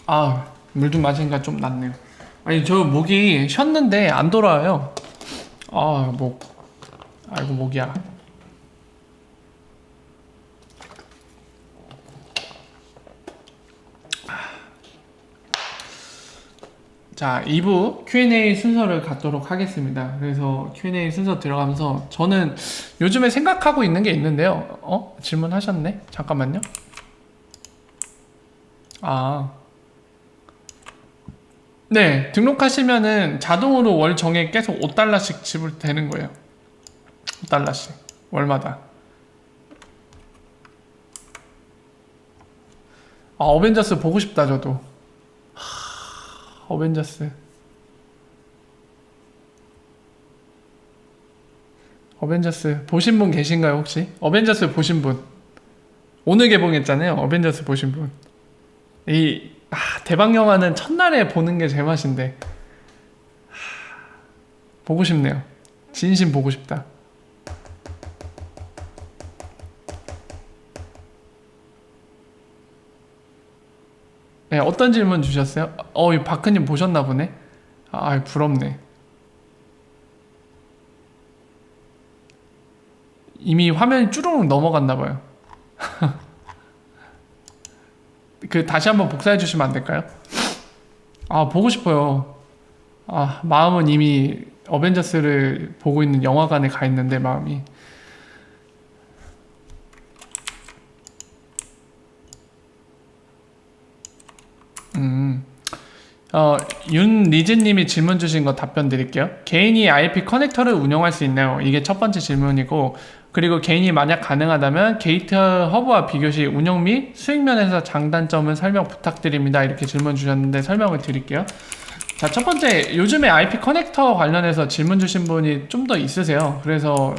아, 물 좀 마시니까 좀 낫네요. 아니, 저 목이 쉬었는데 안 돌아와요. 아, 목. 아이고, 목이야. 자, 2부 Q&A 순서를 갖도록 하겠습니다. 그래서 Q&A 순서 들어가면서 저는 요즘에 생각하고 있는 게 있는데요. 질문하셨네? 잠깐만요. 네, 등록하시면은 자동으로 월 정액 계속 5달러씩 지불되는 거예요. 5달러씩. 월마다. 어벤져스 보고 싶다, 저도. 어벤져스 보신 분 계신가요, 혹시? 어벤져스 보신 분. 오늘 개봉했잖아요. 어벤져스 보신 분. 대박 영화는 첫날에 보는 게 제맛인데. 보고 싶네요. 진심 보고 싶다. 네, 어떤 질문 주셨어요? 이 바크님 보셨나 보네? 부럽네. 이미 화면이 쭈루룩 넘어갔나 봐요. 다시 한번 복사해 주시면 안 될까요? 보고 싶어요. 마음은 이미 어벤져스를 보고 있는 영화관에 가 있는데, 마음이. 윤리즈님이 질문 주신 거 답변 드릴게요. 개인이 IP 커넥터를 운영할 수 있나요? 이게 첫 번째 질문이고, 그리고 개인이 만약 가능하다면 게이트 허브와 비교 시 운영 및 수익 면에서 장단점을 설명 부탁드립니다. 이렇게 질문 주셨는데 설명을 드릴게요. 자, 첫 번째, 요즘에 IP 커넥터 관련해서 질문 주신 분이 좀 더 있으세요. 그래서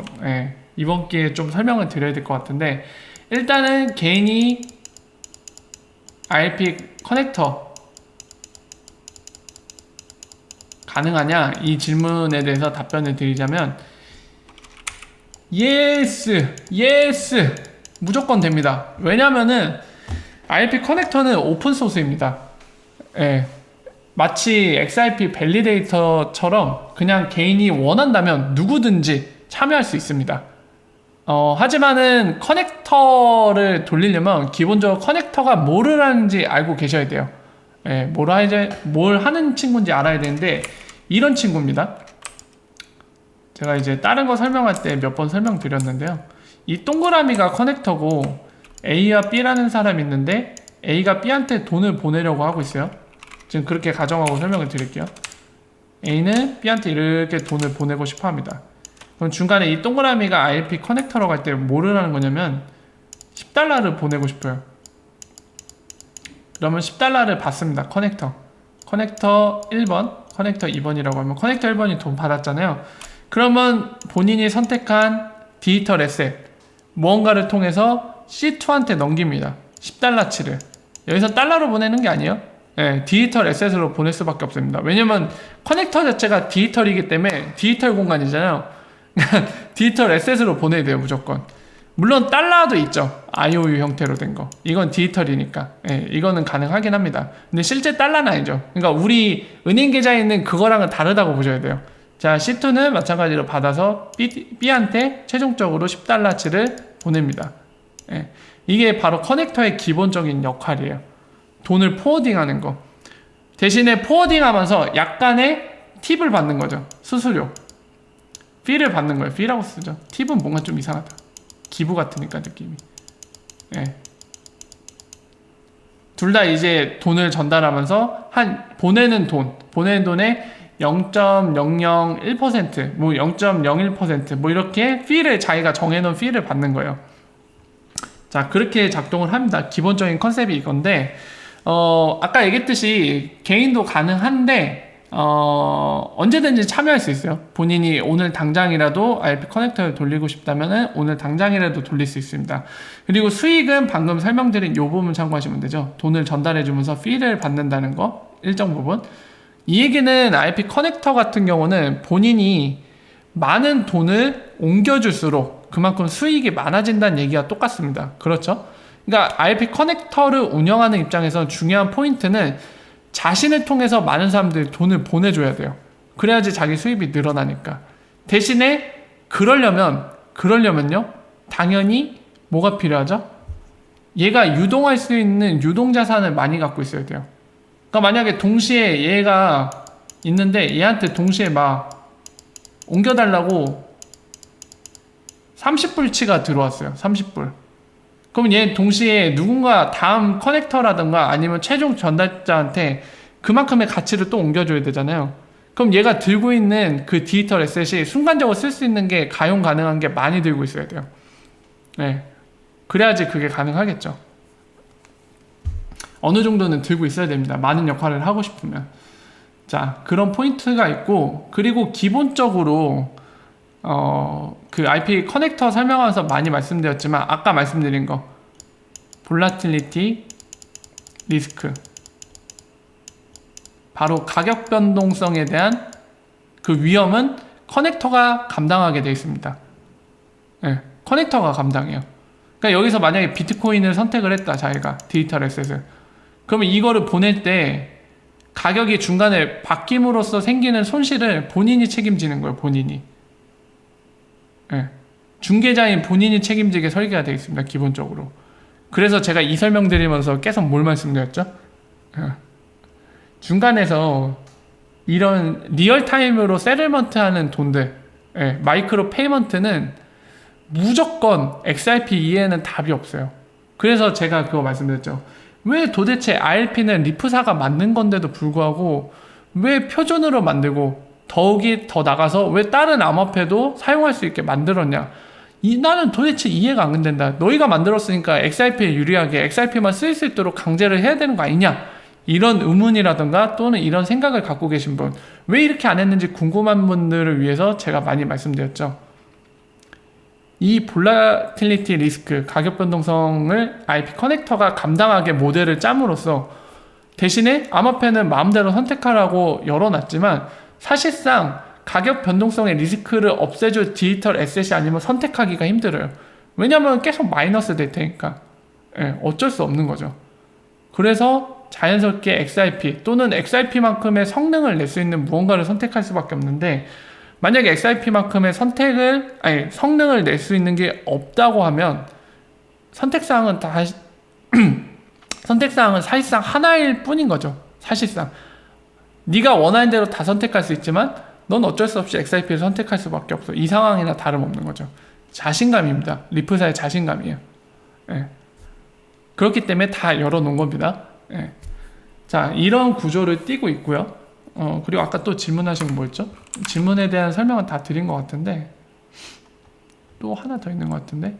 이번 기회에 좀 설명을 드려야 될 것 같은데, 일단은 개인이 IP 커넥터 가능하냐? 이 질문에 대해서 답변을 드리자면 예스 무조건 됩니다. 왜냐면은 IP 커넥터는 오픈소스입니다. 마치 XIP 밸리데이터처럼 그냥 개인이 원한다면 누구든지 참여할 수 있습니다. 하지만은 커넥터를 돌리려면 기본적으로 커넥터가 뭐를 하는지 알고 계셔야 돼요. 뭘 하는 친구인지 알아야 되는데, 이런 친구입니다. 제가 이제 다른 거 설명할 때 몇 번 설명드렸는데요. 이 동그라미가 커넥터고 A와 B라는 사람이 있는데 A가 B한테 돈을 보내려고 하고 있어요. 지금 그렇게 가정하고 설명을 드릴게요. A는 B한테 이렇게 돈을 보내고 싶어 합니다. 그럼 중간에 이 동그라미가 IP 커넥터로 갈 때 뭐를 하는 거냐면 10달러를 보내고 싶어요. 그러면 10달러를 받습니다. 커넥터 1번, 커넥터 2번이라고 하면 커넥터 1번이 돈 받았잖아요. 그러면 본인이 선택한 디지털 에셋 무언가를 통해서 C2한테 넘깁니다. 10달러치를. 여기서 달러로 보내는 게 아니에요. 디지털 에셋으로 보낼 수밖에 없습니다. 왜냐면 커넥터 자체가 디지털이기 때문에 디지털 공간이잖아요. 디지털 에셋으로 보내야 돼요, 무조건. 물론 달러도 있죠. IOU 형태로 된 거. 이건 디지털이니까. 이거는 가능하긴 합니다. 근데 실제 달러는 아니죠. 그러니까 우리 은행 계좌에 있는 그거랑은 다르다고 보셔야 돼요. 자, C2는 마찬가지로 받아서 B한테 최종적으로 10달러치를 보냅니다. 이게 바로 커넥터의 기본적인 역할이에요. 돈을 포워딩하는 거. 대신에 포워딩하면서 약간의 팁을 받는 거죠. 수수료. fee를 받는 거예요. fee라고 쓰죠. 팁은 뭔가 좀 이상하다. 기부 같으니까 느낌이. 둘 다 이제 돈을 전달하면서 보내는 돈의 0.001%, 뭐 0.01%, 뭐 이렇게 fee를 자기가 정해놓은 fee를 받는 거예요. 자, 그렇게 작동을 합니다. 기본적인 컨셉이 이건데, 아까 얘기했듯이 개인도 가능한데, 언제든지 참여할 수 있어요. 본인이 오늘 당장이라도 IP 커넥터를 돌리고 싶다면 오늘 당장이라도 돌릴 수 있습니다. 그리고 수익은 방금 설명드린 이 부분 참고하시면 되죠. 돈을 전달해주면서 fee를 받는다는 거, 일정 부분. 이 얘기는 IP 커넥터 같은 경우는 본인이 많은 돈을 옮겨줄수록 그만큼 수익이 많아진다는 얘기가 똑같습니다. 그렇죠? 그러니까 IRP 커넥터를 운영하는 입장에서 중요한 포인트는 자신을 통해서 많은 사람들이 돈을 보내줘야 돼요. 그래야지 자기 수입이 늘어나니까. 대신에 그러려면요, 당연히 뭐가 필요하죠? 얘가 유동할 수 있는 유동자산을 많이 갖고 있어야 돼요. 그러니까 만약에 동시에 얘가 있는데 얘한테 동시에 막 옮겨달라고 30불치가 들어왔어요. 30불. 그럼 얘 동시에 누군가 다음 커넥터라든가 아니면 최종 전달자한테 그만큼의 가치를 또 옮겨줘야 되잖아요. 그럼 얘가 들고 있는 그 디지털 에셋이 순간적으로 쓸 수 있는 게 가용 가능한 게 많이 들고 있어야 돼요. 네. 그래야지 그게 가능하겠죠. 어느 정도는 들고 있어야 됩니다. 많은 역할을 하고 싶으면. 자, 그런 포인트가 있고, 그리고 기본적으로 그 IP 커넥터 설명하면서 많이 말씀드렸지만 아까 말씀드린 거 볼라틸리티 리스크, 바로 가격 변동성에 대한 그 위험은 커넥터가 감당하게 되어 있습니다. 네, 커넥터가 감당해요. 그러니까 여기서 만약에 비트코인을 선택을 했다, 자기가 디지털 에셋을, 그러면 이거를 보낼 때 가격이 중간에 바뀜으로써 생기는 손실을 본인이 책임지는 거예요. 본인이. 네. 중개자인 본인이 책임지게 설계가 되어 있습니다. 기본적으로. 그래서 제가 이 설명 드리면서 계속 뭘 말씀드렸죠? 네. 중간에서 이런 리얼타임으로 세틀먼트 하는 돈들, 네. 마이크로 페이먼트는 무조건 XRP 이외에는 답이 없어요. 그래서 제가 그거 말씀드렸죠. 왜 도대체 IRP는 리프사가 만든 건데도 불구하고 왜 표준으로 만들고 더욱이 더 나가서 왜 다른 암호화폐도 사용할 수 있게 만들었냐? 나는 도대체 이해가 안 된다. 너희가 만들었으니까 XRP에 유리하게 XRP만 쓸 수 있도록 강제를 해야 되는 거 아니냐? 이런 의문이라든가 또는 이런 생각을 갖고 계신 분, 왜 이렇게 안 했는지 궁금한 분들을 위해서 제가 많이 말씀드렸죠. 이 볼라틸리티 리스크, 가격 변동성을 IP 커넥터가 감당하게 모델을 짬으로써 대신에 암호화폐는 마음대로 선택하라고 열어놨지만 사실상 가격 변동성의 리스크를 없애줄 디지털 에셋이 아니면 선택하기가 힘들어요. 왜냐면 계속 마이너스 될 테니까. 예, 어쩔 수 없는 거죠. 그래서 자연스럽게 XRP 또는 XRP만큼의 성능을 낼 수 있는 무언가를 선택할 수밖에 없는데, 만약에 XRP만큼의 성능을 낼 수 있는 게 없다고 하면 선택사항은 사실상 하나일 뿐인 거죠. 사실상 네가 원하는 대로 다 선택할 수 있지만 넌 어쩔 수 없이 XRP를 선택할 수밖에 없어. 이 상황이나 다름없는 거죠. 자신감입니다. 리프사의 자신감이에요. 예. 그렇기 때문에 다 열어놓은 겁니다. 예. 자, 이런 구조를 띄고 있고요. 그리고 아까 또 질문하신 거 뭐였죠? 질문에 대한 설명은 다 드린 것 같은데 또 하나 더 있는 것 같은데,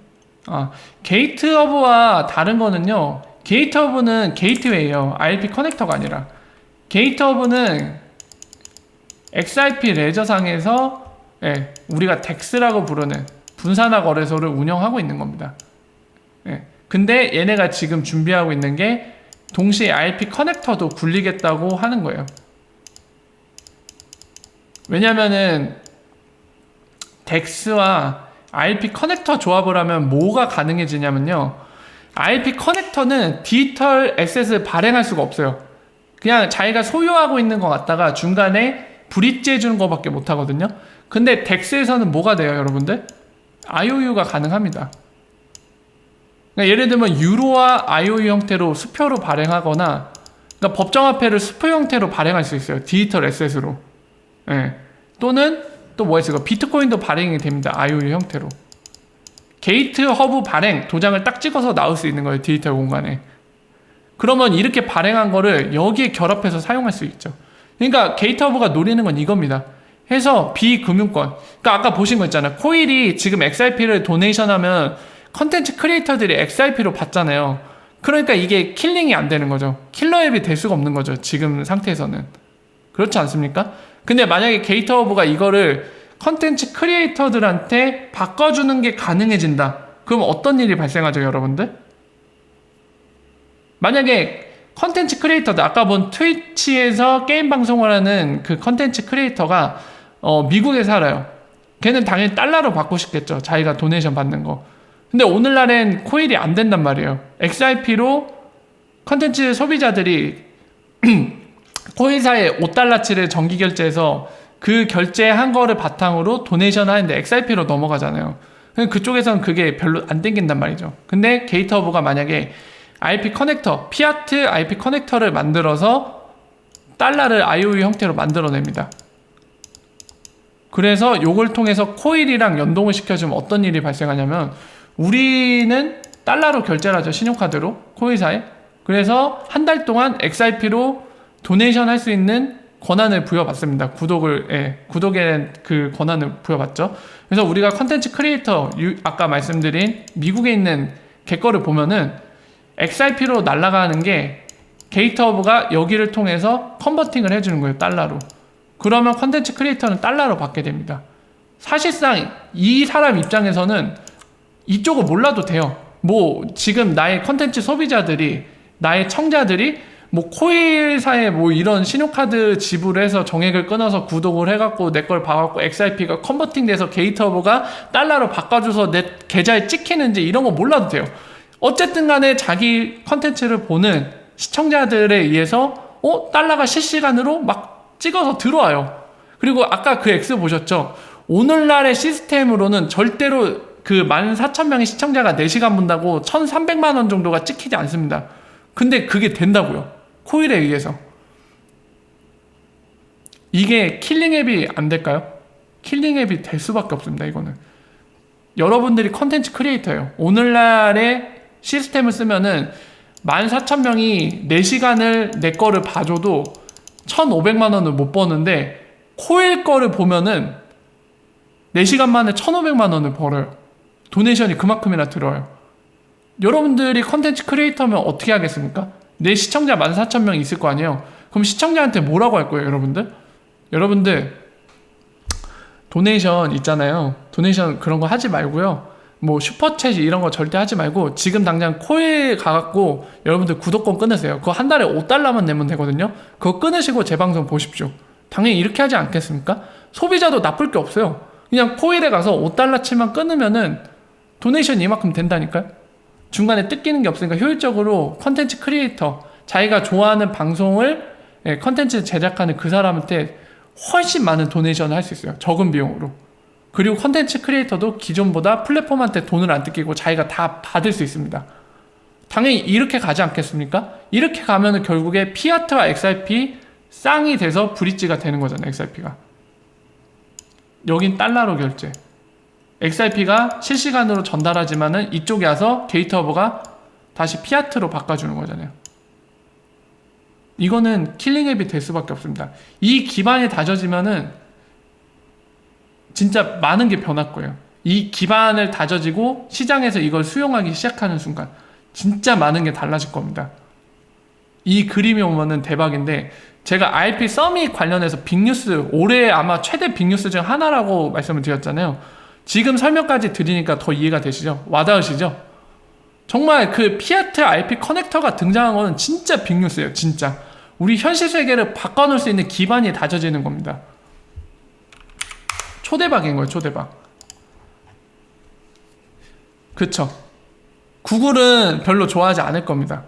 게이트허브와 다른 거는요, 게이트허브는 게이트웨이예요. IRP 커넥터가 아니라. 게이트허브는 XRP 레저상에서 우리가 덱스라고 부르는 분산화 거래소를 운영하고 있는 겁니다. 근데 얘네가 지금 준비하고 있는 게 동시에 IRP 커넥터도 굴리겠다고 하는 거예요. 왜냐면은 덱스와 IRP 커넥터 조합을 하면 뭐가 가능해지냐면요, IRP 커넥터는 디지털 에셋을 발행할 수가 없어요. 그냥 자기가 소유하고 있는 것 같다가 중간에 브릿지 해주는 것밖에 못 하거든요. 근데 덱스에서는 뭐가 돼요, 여러분들? IOU가 가능합니다. 그러니까 예를 들면 유로와 IOU 형태로 수표로 발행하거나, 그러니까 법정화폐를 수표 형태로 발행할 수 있어요. 디지털 에셋으로. 예. 또는 또 뭐가 있을까? 비트코인도 발행이 됩니다. IOU 형태로. 게이트 허브 발행 도장을 딱 찍어서 나올 수 있는 거예요. 디지털 공간에. 그러면 이렇게 발행한 거를 여기에 결합해서 사용할 수 있죠. 그러니까 게이트 허브가 노리는 건 이겁니다. 해서 비금융권, 그러니까 아까 보신 거 있잖아요. 코일이 지금 XRP를 도네이션 하면 컨텐츠 크리에이터들이 XRP로 받잖아요. 그러니까 이게 킬링이 안 되는 거죠. 킬러 앱이 될 수가 없는 거죠. 지금 상태에서는. 그렇지 않습니까? 근데 만약에 게이트허브가 이거를 컨텐츠 크리에이터들한테 바꿔주는 게 가능해진다. 그럼 어떤 일이 발생하죠, 여러분들? 만약에 컨텐츠 크리에이터들, 아까 본 트위치에서 게임 방송을 하는 그 컨텐츠 크리에이터가 미국에 살아요. 걔는 당연히 달러로 받고 싶겠죠. 자기가 도네이션 받는 거. 근데 오늘날엔 코일이 안 된단 말이에요. XRP로 컨텐츠 소비자들이 코일사에 5달러치를 정기 결제해서 그 결제한 거를 바탕으로 도네이션 하는데 XRP로 넘어가잖아요. 그쪽에서는 그게 별로 안 땡긴단 말이죠. 근데 게이트허브가 만약에 IP 커넥터, 피아트 IP 커넥터를 만들어서 달러를 IOU 형태로 만들어냅니다. 그래서 요걸 통해서 코일이랑 연동을 시켜주면 어떤 일이 발생하냐면 우리는 달러로 결제를 하죠. 신용카드로 코일사에. 그래서 한 달 동안 XRP로 도네이션 할 수 있는 권한을 부여받습니다. 구독에 그 권한을 부여받죠. 그래서 우리가 컨텐츠 크리에이터, 아까 말씀드린 미국에 있는 걔 거를 보면은 XRP로 날아가는 게 게이트허브가 여기를 통해서 컨버팅을 해주는 거예요. 달러로. 그러면 컨텐츠 크리에이터는 달러로 받게 됩니다. 사실상 이 사람 입장에서는 이쪽을 몰라도 돼요. 뭐 지금 나의 컨텐츠 소비자들이, 나의 청자들이 뭐 코일사에 뭐 이런 신용카드 지불해서 정액을 끊어서 구독을 해갖고 내 걸 봐갖고 XRP가 컨버팅 돼서 게이트허브가 달러로 바꿔줘서 내 계좌에 찍히는지 이런 거 몰라도 돼요. 어쨌든 간에 자기 컨텐츠를 보는 시청자들에 의해서 달러가 실시간으로 막 찍어서 들어와요. 그리고 아까 그 X 보셨죠? 오늘날의 시스템으로는 절대로 그 14,000명의 시청자가 4시간 본다고 1,300만 원 정도가 찍히지 않습니다. 근데 그게 된다고요. 코일에 의해서. 이게 킬링앱이 안 될까요? 킬링앱이 될 수밖에 없습니다. 이거는 여러분들이 컨텐츠 크리에이터예요. 오늘날의 시스템을 쓰면은 14,000명이 4시간을 내 거를 봐줘도 1,500만 원을 못 버는데 코일 거를 보면은 4시간 만에 1,500만 원을 벌어요. 도네이션이 그만큼이나 들어요. 여러분들이 컨텐츠 크리에이터면 어떻게 하겠습니까? 내 시청자 14,000명 있을 거 아니에요. 그럼 시청자한테 뭐라고 할 거예요, 여러분들? 여러분들 도네이션 있잖아요. 도네이션 그런 거 하지 말고요. 뭐 슈퍼챗 이런 거 절대 하지 말고 지금 당장 코일 가갖고 여러분들 구독권 끊으세요. 그거 한 달에 5달러만 내면 되거든요. 그거 끊으시고 제 방송 보십시오. 당연히 이렇게 하지 않겠습니까? 소비자도 나쁠 게 없어요. 그냥 코일에 가서 5달러치만 끊으면은 도네이션 이만큼 된다니까요. 중간에 뜯기는 게 없으니까 효율적으로 컨텐츠 크리에이터, 자기가 좋아하는 방송을 컨텐츠 제작하는 그 사람한테 훨씬 많은 도네이션을 할 수 있어요. 적은 비용으로. 그리고 컨텐츠 크리에이터도 기존보다 플랫폼한테 돈을 안 뜯기고 자기가 다 받을 수 있습니다. 당연히 이렇게 가지 않겠습니까? 이렇게 가면은 결국에 피아트와 XRP 쌍이 돼서 브릿지가 되는 거잖아요. XRP가. 여긴 달러로 결제. XRP가 실시간으로 전달하지만은 이쪽에 와서 게이트허브가 다시 피아트로 바꿔주는 거잖아요. 이거는 킬링앱이 될 수밖에 없습니다. 이 기반이 다져지면은 진짜 많은 게 변할 거예요. 이 기반을 다져지고 시장에서 이걸 수용하기 시작하는 순간 진짜 많은 게 달라질 겁니다. 이 그림이 오면은 대박인데, 제가 RP 서밋 관련해서 빅뉴스, 올해 아마 최대 빅뉴스 중 하나라고 말씀을 드렸잖아요. 지금 설명까지 드리니까 더 이해가 되시죠? 와닿으시죠? 정말 그 피아트 IP 커넥터가 등장한 거는 진짜 빅뉴스예요. 진짜 우리 현실 세계를 바꿔놓을 수 있는 기반이 다져지는 겁니다. 초대박인 거예요. 초대박. 그쵸? 구글은 별로 좋아하지 않을 겁니다.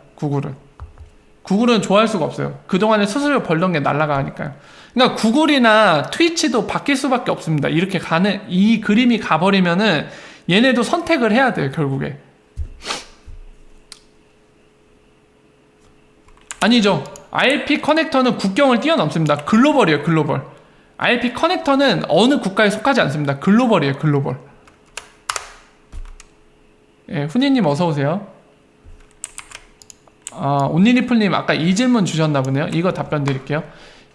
구글은 좋아할 수가 없어요. 그동안에 수수료 벌던 게 날아가니까요. 그러니까 구글이나 트위치도 바뀔 수밖에 없습니다. 이렇게 가는, 이 그림이 가버리면은 얘네도 선택을 해야 돼요. 결국에. 아니죠. IP 커넥터는 국경을 뛰어넘습니다. 글로벌이에요. 글로벌. IP 커넥터는 어느 국가에 속하지 않습니다. 글로벌이에요. 글로벌. 예, 훈이님 어서오세요. 온리리플님 아까 이 질문 주셨나 보네요. 이거 답변 드릴게요.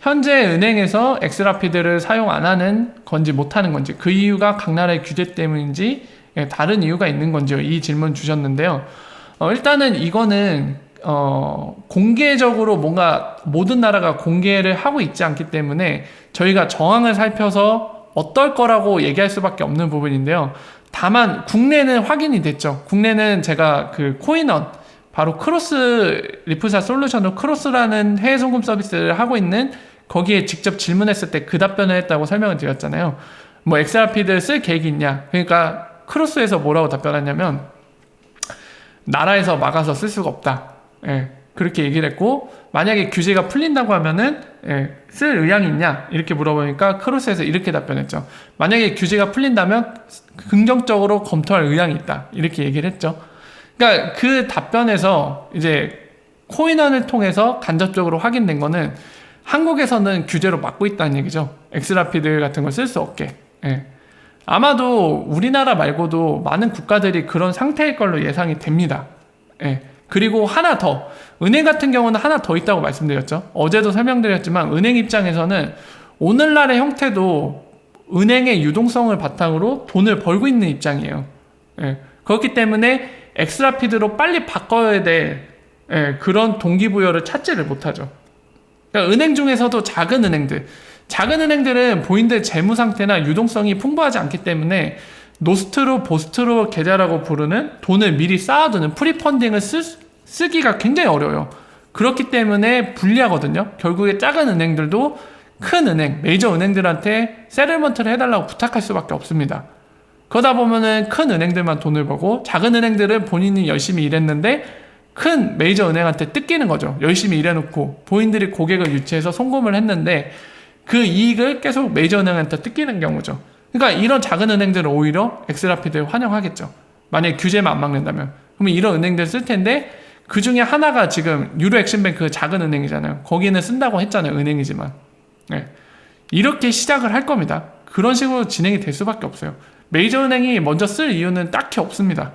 현재 은행에서 엑스라피드를 사용 안 하는 건지 못 하는 건지, 그 이유가 각 나라의 규제 때문인지 다른 이유가 있는 건지요. 이 질문 주셨는데요. 일단은 이거는 공개적으로 뭔가 모든 나라가 공개를 하고 있지 않기 때문에 저희가 정황을 살펴서 어떨 거라고 얘기할 수밖에 없는 부분인데요. 다만 국내는 확인이 됐죠. 국내는 제가 그 코인원, 바로 크로스, 리플사 솔루션으로 크로스라는 해외 송금 서비스를 하고 있는, 거기에 직접 질문했을 때 그 답변을 했다고 설명을 드렸잖아요. 뭐 엑스라피드 쓸 계획이 있냐? 그러니까 크로스에서 뭐라고 답변하냐면 나라에서 막아서 쓸 수가 없다. 예, 그렇게 얘기를 했고 만약에 규제가 풀린다고 하면은 쓸 의향이 있냐? 이렇게 물어보니까 크로스에서 이렇게 답변했죠. 만약에 규제가 풀린다면 긍정적으로 검토할 의향이 있다. 이렇게 얘기를 했죠. 그러니까 그 답변에서 이제 코인원을 통해서 간접적으로 확인된 거는 한국에서는 규제로 막고 있다는 얘기죠. 엑스라피드 같은 걸 쓸 수 없게. 예. 아마도 우리나라 말고도 많은 국가들이 그런 상태일 걸로 예상이 됩니다. 예. 그리고 하나 더, 은행 같은 경우는 하나 더 있다고 말씀드렸죠. 어제도 설명드렸지만 은행 입장에서는 오늘날의 형태도 은행의 유동성을 바탕으로 돈을 벌고 있는 입장이에요. 예. 그렇기 때문에 엑스라피드로 빨리 바꿔야 될 그런 동기부여를 찾지를 못하죠. 그러니까 은행 중에서도 작은 은행들은 본인들 재무 상태나 유동성이 풍부하지 않기 때문에 노스트로 보스트로 계좌라고 부르는 돈을 미리 쌓아두는 프리펀딩을 쓰기가 굉장히 어려워요. 그렇기 때문에 불리하거든요. 결국에 작은 은행들도 큰 은행, 메이저 은행들한테 세틀먼트를 해달라고 부탁할 수밖에 없습니다. 그러다 보면은 큰 은행들만 돈을 벌고 작은 은행들은 본인이 열심히 일했는데 큰 메이저 은행한테 뜯기는 거죠. 열심히 일해놓고 본인들이 고객을 유치해서 송금을 했는데 그 이익을 계속 메이저 은행한테 뜯기는 경우죠. 그러니까 이런 작은 은행들은 오히려 엑스라피드를 환영하겠죠. 만약에 규제만 안 막는다면. 그러면 이런 은행들 쓸 텐데 그 중에 하나가 지금 유로액션뱅크 작은 은행이잖아요. 거기는 쓴다고 했잖아요. 은행이지만. 네. 이렇게 시작을 할 겁니다. 그런 식으로 진행이 될 수밖에 없어요. 메이저 은행이 먼저 쓸 이유는 딱히 없습니다.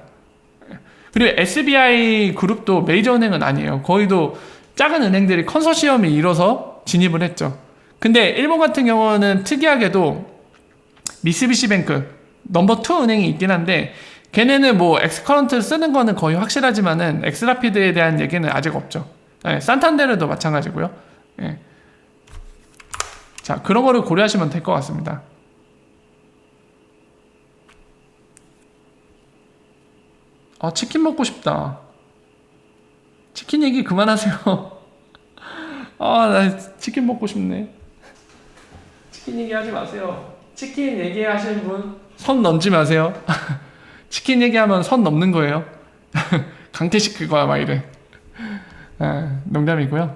그리고 SBI 그룹도 메이저 은행은 아니에요. 거의도 작은 은행들이 컨소시엄이 이뤄서 진입을 했죠. 근데 일본 같은 경우는 특이하게도 미쓰비시뱅크 넘버 2 은행이 있긴 한데 걔네는 뭐 엑스커런트를 쓰는 거는 거의 확실하지만은 엑스라피드에 대한 얘기는 아직 없죠. 네, 산탄데르도 마찬가지고요. 네. 자, 그런 거를 고려하시면 될 것 같습니다. 치킨 먹고 싶다. 치킨 얘기 그만하세요. 나 치킨 먹고 싶네. 치킨 얘기 하지 마세요. 치킨 얘기하시는 분 선 넘지 마세요. 치킨 얘기하면 선 넘는 거예요. 강퇴시킬 거야 막 이래. 농담이고요.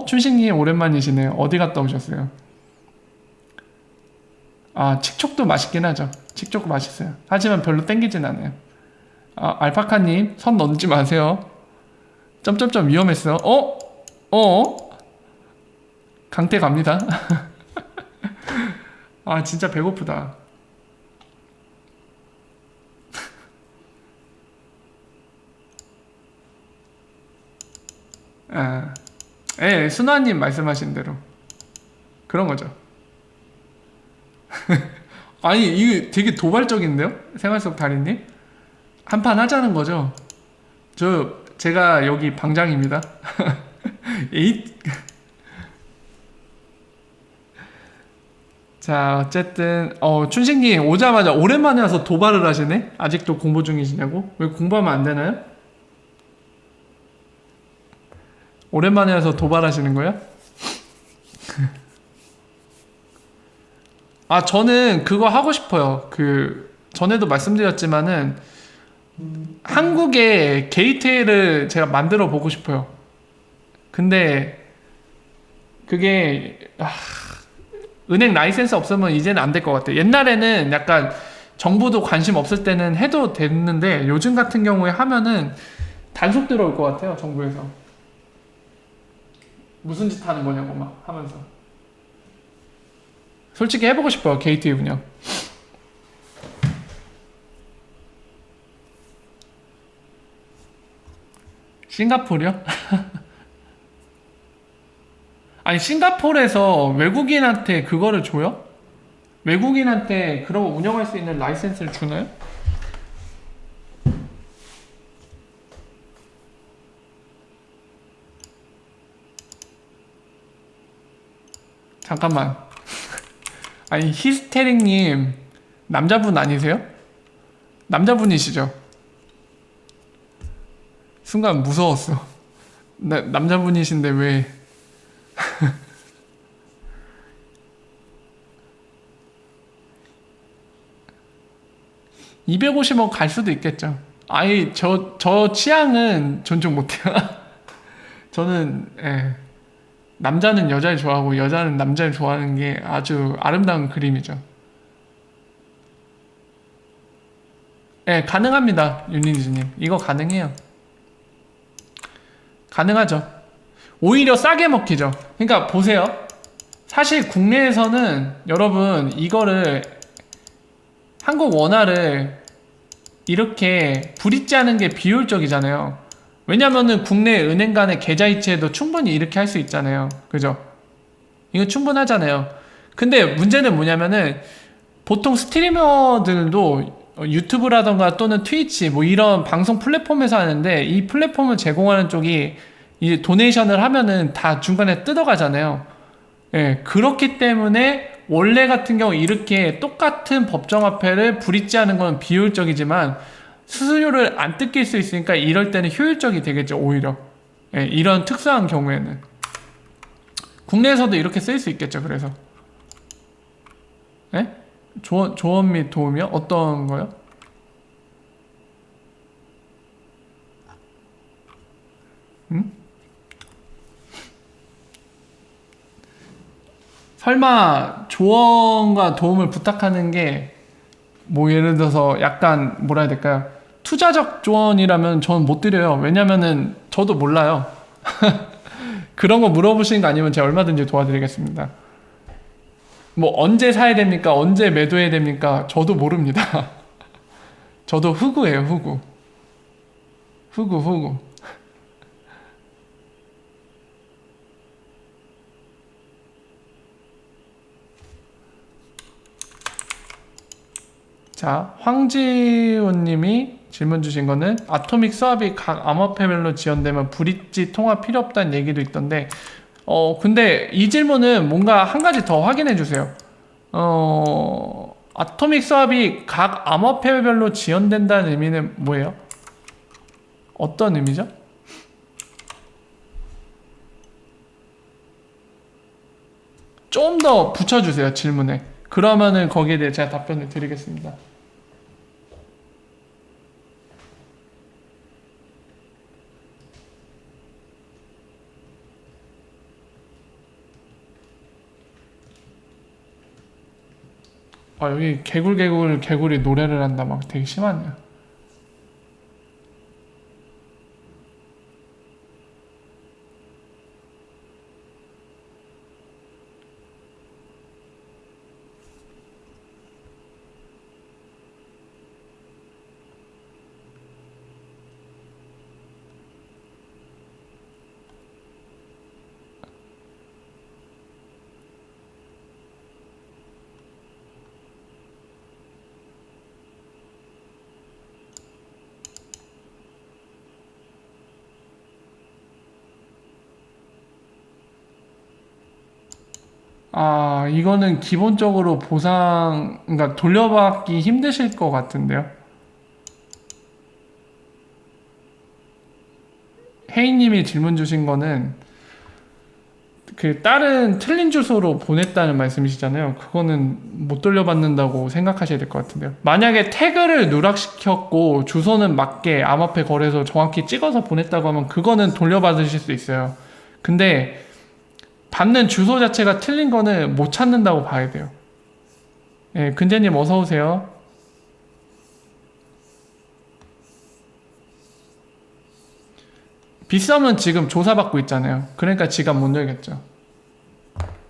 춘식님 오랜만이시네요. 어디 갔다 오셨어요? 칙촉도 맛있긴 하죠. 칙촉 맛있어요. 하지만 별로 땡기진 않아요. 알파카님 선 넘지 마세요. 점점점 위험했어. 강퇴 갑니다. 진짜 배고프다. 순화님 말씀하신 대로 그런 거죠. 아니 이게 되게 도발적인데요? 생활 속 달인님? 한판 하자는 거죠? 제가 여기 방장입니다. 자, 어쨌든 춘식님 오자마자 오랜만에 와서 도발을 하시네? 아직도 공부 중이시냐고? 왜 공부하면 안 되나요? 오랜만에 와서 도발하시는 거예요? 저는 그거 하고 싶어요. 전에도 말씀드렸지만은 한국에 게이트웨이를 제가 만들어 보고 싶어요. 근데 그게 은행 라이센스 없으면 이제는 안 될 것 같아요. 옛날에는 약간 정부도 관심 없을 때는 해도 됐는데 요즘 같은 경우에 하면은 단속 들어올 것 같아요. 정부에서 무슨 짓 하는 거냐고 막 하면서. 솔직히 해보고 싶어요. 게이트웨이 운영. 싱가포르요? 아니 싱가포르에서 외국인한테 그거를 줘요? 외국인한테 그런 거 운영할 수 있는 라이센스를 주나요? 잠깐만. 아니 히스테릭님 남자분 아니세요? 남자분이시죠? 순간 무서웠어. 남자분이신데 왜 250원 갈 수도 있겠죠. 아이, 저 취향은 존중 못해요. 저는, 예. 남자는 여자를 좋아하고 여자는 남자를 좋아하는 게 아주 아름다운 그림이죠. 예, 가능합니다. 윤리즈님. 이거 가능해요. 가능하죠. 오히려 싸게 먹히죠. 그러니까 보세요. 사실 국내에서는 여러분 이거를 한국 원화를 이렇게 브릿지하는 게 비효율적이잖아요. 왜냐면은 국내 은행 간의 계좌이체도 충분히 이렇게 할 수 있잖아요. 그죠? 이거 충분하잖아요. 근데 문제는 뭐냐면은 보통 스트리머들도 유튜브라던가 또는 트위치 뭐 이런 방송 플랫폼에서 하는데 이 플랫폼을 제공하는 쪽이 이제 도네이션을 하면은 다 중간에 뜯어가잖아요. 예, 그렇기 때문에 원래 같은 경우 이렇게 똑같은 법정화폐를 브릿지하는 건 비효율적이지만 수수료를 안 뜯길 수 있으니까 이럴 때는 효율적이 되겠죠. 오히려 예, 이런 특수한 경우에는 국내에서도 이렇게 쓸 수 있겠죠. 그래서 예? 조언 및 도움이요? 어떤 거요? 음? 설마 조언과 도움을 부탁하는 게 뭐 예를 들어서 약간 뭐라 해야 될까요? 투자적 조언이라면 저는 못 드려요. 왜냐면은 저도 몰라요. 그런 거 물어보시는 거 아니면 제가 얼마든지 도와드리겠습니다. 뭐 언제 사야 됩니까? 언제 매도해야 됩니까? 저도 모릅니다. 저도 후구예요, 후구. 후구. 자, 황지훈님이 질문 주신 거는 아토믹 스왑이 각 암호화폐별로 지원되면 브릿지 통화 필요 없다는 얘기도 있던데 근데 이 질문은 뭔가 한 가지 더 확인해 주세요. 아토믹 스왑이 각 암호화폐별로 지원된다는 의미는 뭐예요? 어떤 의미죠? 좀 더 붙여주세요, 질문에. 그러면은 거기에 대해 제가 답변을 드리겠습니다. 여기 개굴이 노래를 한다. 막 되게 심하네요. 이거는 기본적으로 그러니까 돌려받기 힘드실 것 같은데요. 혜인님이 질문 주신 거는 그 다른 틀린 주소로 보냈다는 말씀이시잖아요. 그거는 못 돌려받는다고 생각하셔야 될 것 같은데요. 만약에 태그를 누락시켰고 주소는 맞게 암호화폐 거래소 정확히 찍어서 보냈다고 하면 그거는 돌려받으실 수 있어요. 근데 받는 주소 자체가 틀린 거는 못 찾는다고 봐야 돼요. 예, 근재님 어서 오세요. 빗썸은 지금 조사받고 있잖아요. 그러니까 지갑 못 열겠죠.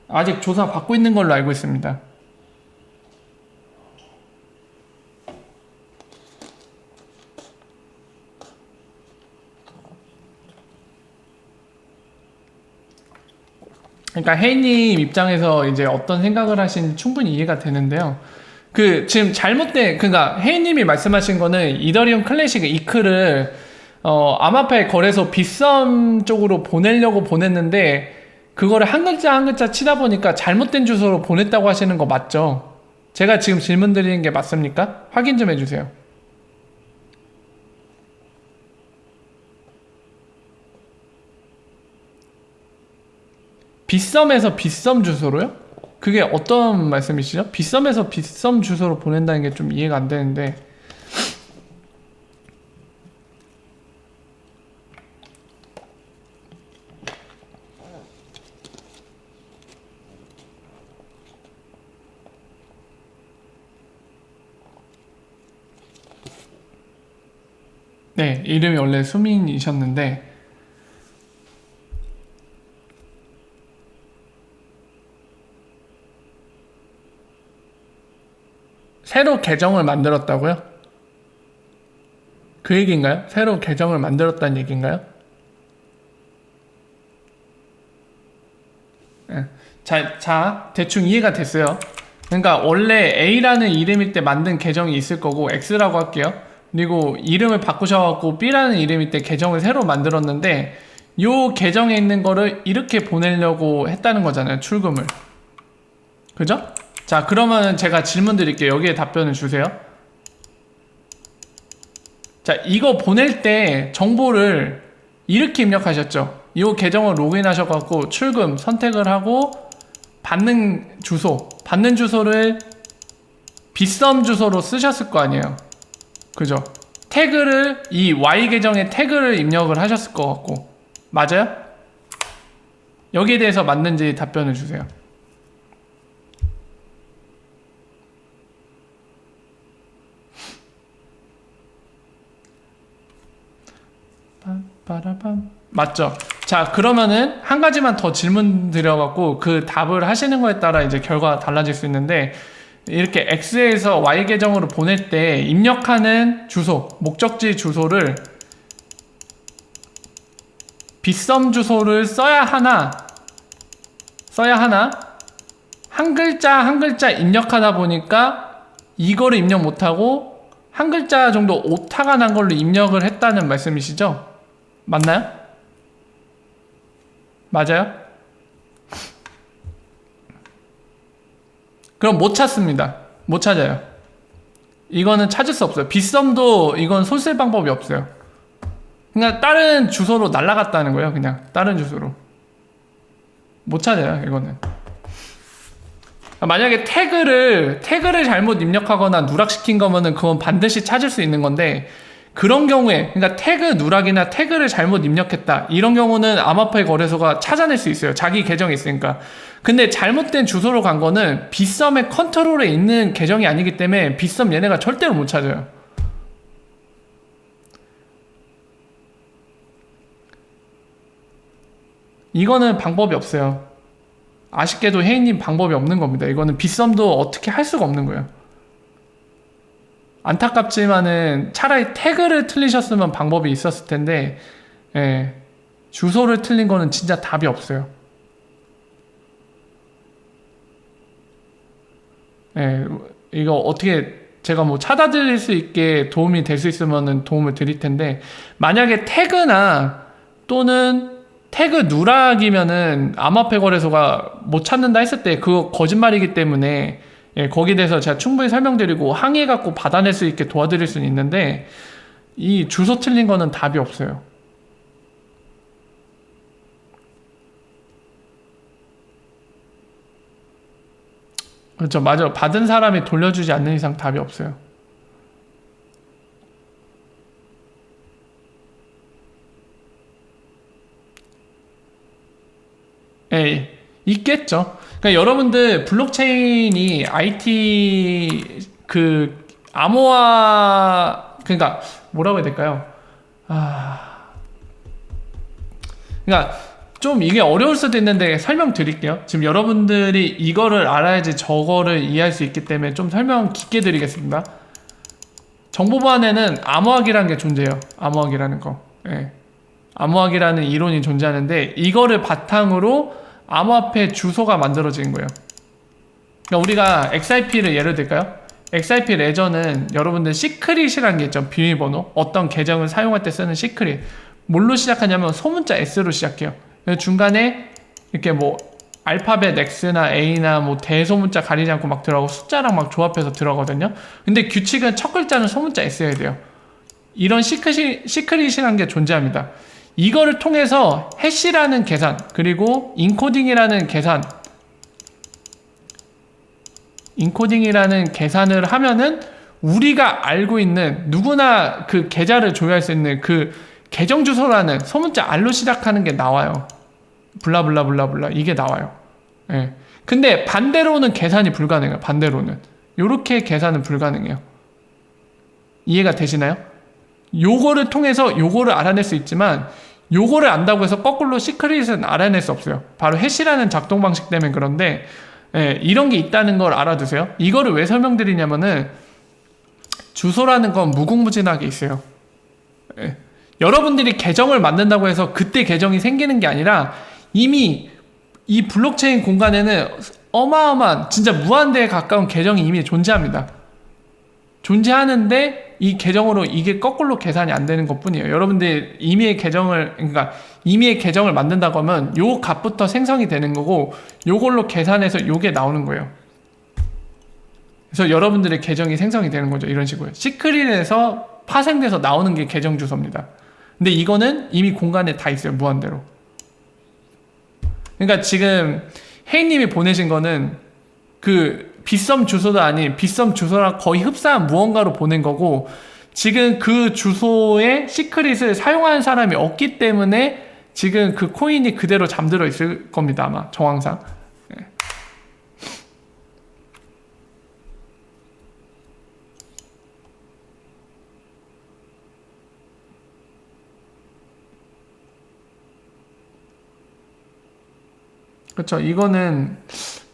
아직 조사받고 있는 걸로 알고 있습니다. 그러니까 혜인님 입장에서 이제 어떤 생각을 하시는지 충분히 이해가 되는데요. 지금 그러니까 혜인님이 말씀하신 거는 이더리움 클래식 이크를 암호화폐 거래소 빗썸 쪽으로 보내려고 보냈는데 그거를 한 글자 한 글자 치다 보니까 잘못된 주소로 보냈다고 하시는 거 맞죠? 제가 지금 질문 드리는 게 맞습니까? 확인 좀 해주세요. 빗썸에서 빗썸 주소로요? 그게 어떤 말씀이시죠? 빗썸에서 빗썸 주소로 보낸다는 게 좀 이해가 안 되는데 네, 이름이 원래 수민이셨는데 새로 계정을 만들었다고요? 그 얘기인가요? 새로 계정을 만들었다는 얘기인가요? 네. 자, 대충 이해가 됐어요. 그러니까 원래 A라는 이름일 때 만든 계정이 있을 거고 X라고 할게요. 그리고 이름을 바꾸셔갖고 B라는 이름일 때 계정을 새로 만들었는데 요 계정에 있는 거를 이렇게 보내려고 했다는 거잖아요. 출금을. 그죠? 자, 그러면 제가 질문 드릴게요. 여기에 답변을 주세요. 자, 이거 보낼 때 정보를 이렇게 입력하셨죠. 이 계정을 로그인하셔갖고 출금 선택을 하고 받는 주소를 빗썸 주소로 쓰셨을 거 아니에요. 그죠? 태그를 이 Y 계정에 태그를 입력을 하셨을 것 같고 맞아요? 여기에 대해서 맞는지 답변을 주세요. 빠라밤. 맞죠? 자, 그러면은 한 가지만 더 질문 드려갖고 그 답을 하시는 거에 따라 이제 결과 달라질 수 있는데 이렇게 X에서 Y 계정으로 보낼 때 입력하는 주소, 목적지 주소를 빗썸 주소를 써야 하나 한 글자 한 글자 입력하다 보니까 이거를 입력 못하고 한 글자 정도 오타가 난 걸로 입력을 했다는 말씀이시죠? 맞나요? 맞아요? 그럼 못 찾습니다. 못 찾아요. 이거는 찾을 수 없어요. 빗썸도 이건 손 쓸 방법이 없어요. 그냥 다른 주소로 날아갔다는 거예요. 그냥 다른 주소로. 못 찾아요. 이거는. 만약에 태그를 잘못 입력하거나 누락시킨 거면은 그건 반드시 찾을 수 있는 건데 그런 경우에 그러니까 태그 누락이나 태그를 잘못 입력했다 이런 경우는 암호화폐 거래소가 찾아낼 수 있어요. 자기 계정이 있으니까. 근데 잘못된 주소로 간 거는 빗썸의 컨트롤에 있는 계정이 아니기 때문에 빗썸 얘네가 절대로 못 찾아요. 이거는 방법이 없어요. 아쉽게도 혜인님 방법이 없는 겁니다. 이거는 빗썸도 어떻게 할 수가 없는 거예요. 안타깝지만은 차라리 태그를 틀리셨으면 방법이 있었을 텐데 예, 주소를 틀린 거는 진짜 답이 없어요. 예, 이거 어떻게 제가 뭐 찾아드릴 수 있게 도움이 될 수 있으면 도움을 드릴 텐데 만약에 태그나 또는 태그 누락이면은 암호화폐 거래소가 못 찾는다 했을 때 그거 거짓말이기 때문에 예, 거기에 대해서 제가 충분히 설명드리고 항의해갖고 받아낼 수 있게 도와드릴 수는 있는데 이 주소 틀린 거는 답이 없어요. 그렇죠. 맞아. 받은 사람이 돌려주지 않는 이상 답이 없어요. 예, 있겠죠. 그러니까 여러분들 블록체인이 IT 그 암호화 그러니까 뭐라고 해야 될까요? 그러니까 좀 이게 어려울 수도 있는데 설명드릴게요. 지금 여러분들이 이거를 알아야지 저거를 이해할 수 있기 때문에 좀 설명 깊게 드리겠습니다. 정보부 안에는 암호학이라는 게 존재해요. 암호학이라는 거. 예. 암호학이라는 이론이 존재하는데 이거를 바탕으로 암호화폐 주소가 만들어지는 거예요. 그러니까 우리가 XIP를 예를 들까요? XIP 레저는 여러분들 시크릿이라는 게 있죠. 비밀번호. 어떤 계정을 사용할 때 쓰는 시크릿. 뭘로 시작하냐면 소문자 S로 시작해요. 중간에 이렇게 뭐 알파벳 X나 A나 뭐 대소문자 가리지 않고 막 들어가고 숫자랑 막 조합해서 들어가거든요. 근데 규칙은 첫 글자는 소문자 S여야 돼요. 이런 시크릿이라는 게 존재합니다. 이거를 통해서 해시라는 계산 그리고 인코딩이라는 계산을 하면은 우리가 알고 있는 누구나 그 계좌를 조회할 수 있는 그 계정 주소라는 소문자 R로 시작하는 게 나와요. 블라블라블라블라 이게 나와요. 예. 근데 반대로는 계산이 불가능해요. 반대로는 요렇게 계산은 불가능해요. 이해가 되시나요? 요거를 통해서 요거를 알아낼 수 있지만 요거를 안다고 해서 거꾸로 시크릿은 알아낼 수 없어요. 바로 해시라는 작동 방식 때문에 그런데 이런 게 있다는 걸 알아두세요. 이거를 왜 설명드리냐면은 주소라는 건 무궁무진하게 있어요. 여러분들이 계정을 만든다고 해서 그때 계정이 생기는 게 아니라 이미 이 블록체인 공간에는 어마어마한 진짜 무한대에 가까운 계정이 이미 존재합니다. 존재하는데 이 계정으로 이게 거꾸로 계산이 안 되는 것 뿐이에요. 여러분들 임의의 계정을 만든다고 하면 요 값부터 생성이 되는 거고 요걸로 계산해서 요게 나오는 거예요. 그래서 여러분들의 계정이 생성이 되는 거죠. 이런 식으로 시크릿에서 파생돼서 나오는 게 계정 주소입니다. 근데 이거는 이미 공간에 다 있어요. 무한대로. 그러니까 지금 혜인님이 보내신 거는 그 빗썸 주소도 아닌 빗썸 주소랑 거의 흡사한 무언가로 보낸 거고 지금 그 주소에 시크릿을 사용하는 사람이 없기 때문에 지금 그 코인이 그대로 잠들어 있을 겁니다. 아마 정황상. 그렇죠. 이거는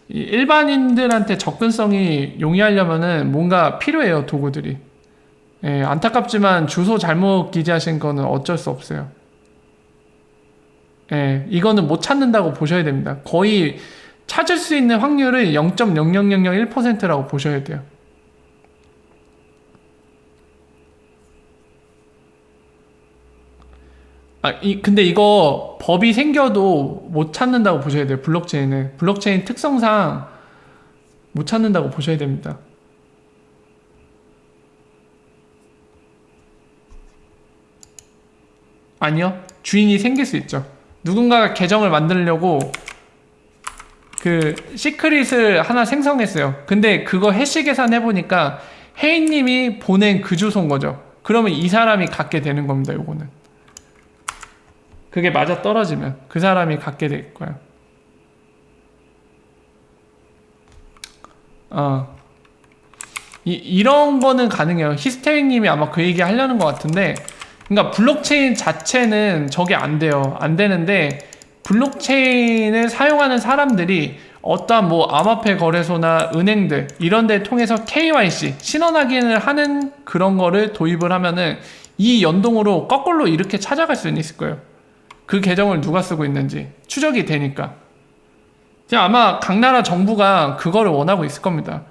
일반인들한테 접근성이 용이하려면은 뭔가 필요해요, 도구들이. 안타깝지만 주소 잘못 기재하신 거는 어쩔 수 없어요. 이거는 못 찾는다고 보셔야 됩니다. 거의 찾을 수 있는 확률을 0.00001%라고 보셔야 돼요. 근데 이거 법이 생겨도 못 찾는다고 보셔야 돼요. 블록체인은. 블록체인 특성상 못 찾는다고 보셔야 됩니다. 아니요. 주인이 생길 수 있죠. 누군가가 계정을 만들려고 그 시크릿을 하나 생성했어요. 근데 그거 해시 계산 해보니까 혜인님이 보낸 그 주소인 거죠. 그러면 이 사람이 갖게 되는 겁니다. 요거는. 그게 맞아 떨어지면 그 사람이 갖게 될 거예요. 이런 거는 가능해요. 히스테릭님이 아마 그 얘기 하려는 것 같은데, 그러니까 블록체인 자체는 저게 안 돼요. 안 되는데 블록체인을 사용하는 사람들이 어떠한 뭐 암호화폐 거래소나 은행들 이런 데 통해서 KYC 신원 확인을 하는 그런 거를 도입을 하면은 이 연동으로 거꾸로 이렇게 찾아갈 수는 있을 거예요. 그 계정을 누가 쓰고 있는지 추적이 되니까. 아마 각 나라 정부가 그거를 원하고 있을 겁니다.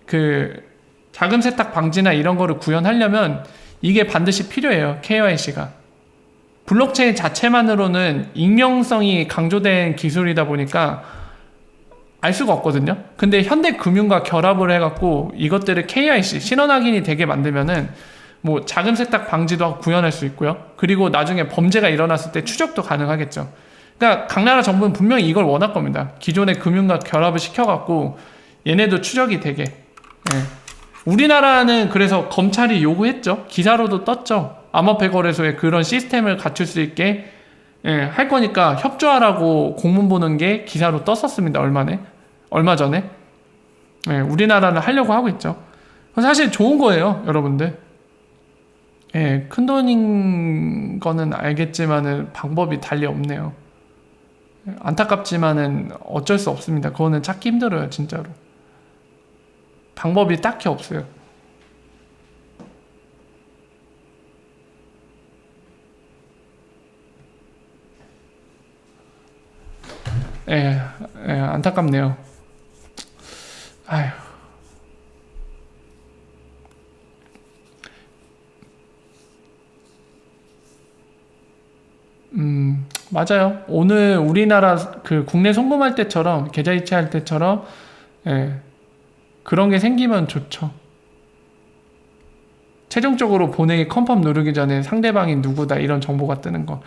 그 자금 세탁 방지나 이런 거를 구현하려면 이게 반드시 필요해요. KYC가. 블록체인 자체만으로는 익명성이 강조된 기술이다 보니까 알 수가 없거든요. 근데 현대 금융과 결합을 해갖고 이것들을 KYC 신원 확인이 되게 만들면은 뭐 자금 세탁 방지도 구현할 수 있고요. 그리고 나중에 범죄가 일어났을 때 추적도 가능하겠죠. 그러니까 각 나라 정부는 분명히 이걸 원할 겁니다. 기존의 금융과 결합을 시켜갖고 얘네도 추적이 되게. 우리나라는 그래서 검찰이 요구했죠. 기사로도 떴죠. 암호화폐 거래소에 그런 시스템을 갖출 수 있게 할 거니까 협조하라고 공문 보는 게 기사로 떴었습니다. 얼마 전에. 우리나라는 하려고 하고 있죠. 사실 좋은 거예요, 여러분들. 큰 돈인 거는 알겠지만은 방법이 달리 없네요. 안타깝지만은 어쩔 수 없습니다. 그거는 찾기 힘들어요, 진짜로. 방법이 딱히 없어요. 안타깝네요. 아휴. 맞아요. 오늘 우리나라 그 국내 송금할 때처럼 계좌 이체할 때처럼 그런 게 생기면 좋죠. 최종적으로 보내기 컨펌 누르기 전에 상대방이 누구다 이런 정보가 뜨는 거